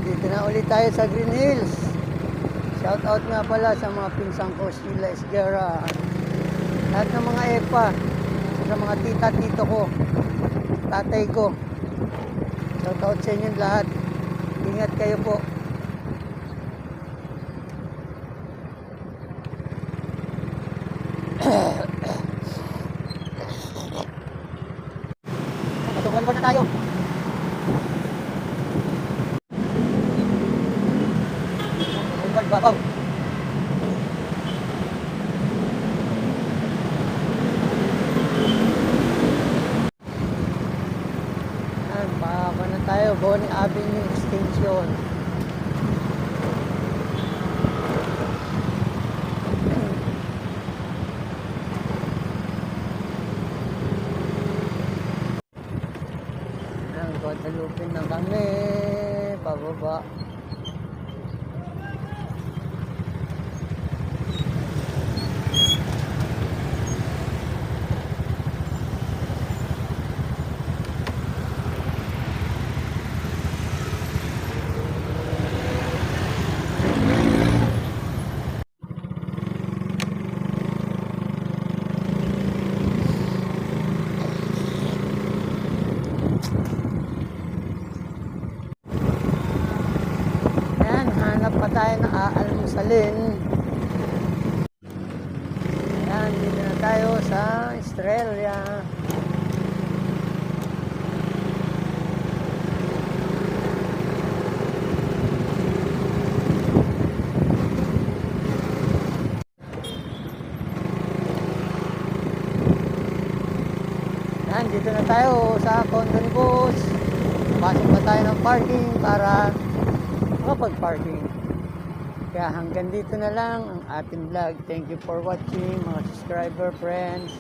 Dito na ulit tayo sa Green Hills. Shout out nga pala sa mga pinsang ko, Sheila Esguera, lahat ng mga EPA, sa mga tita-tito ko, tatay ko. Shout out sa inyo lahat. Ingat kayo po. Tukuan na tayo. Babaw. Baba na tayo, Bonnie Avenue Extension. Guadalupe na kami, pababa. Hanap pa tayo ng aalmusalin. Ayan, dito na tayo sa Estrella. Ayan, dito na tayo sa Condon Bus. Pasok pa tayo ng parking para makapag-parking. Kaya hanggang dito na lang ang ating vlog. Thank you for watching, mga subscriber, friends,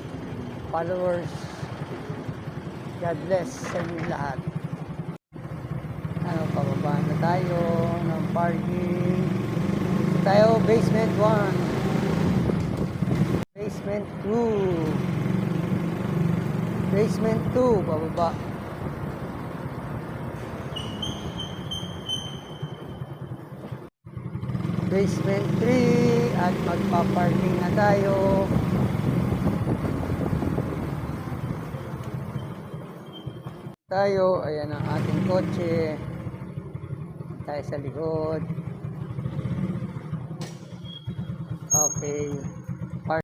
followers. God bless sa inyo lahat. Pababa na tayo ng parking. Dito tayo, basement 1. Basement 2. Basement 2, pababa. Basement 3 at magpa-parking na tayo. Ayan ang ating kotse. Tayo sa likod. Okay.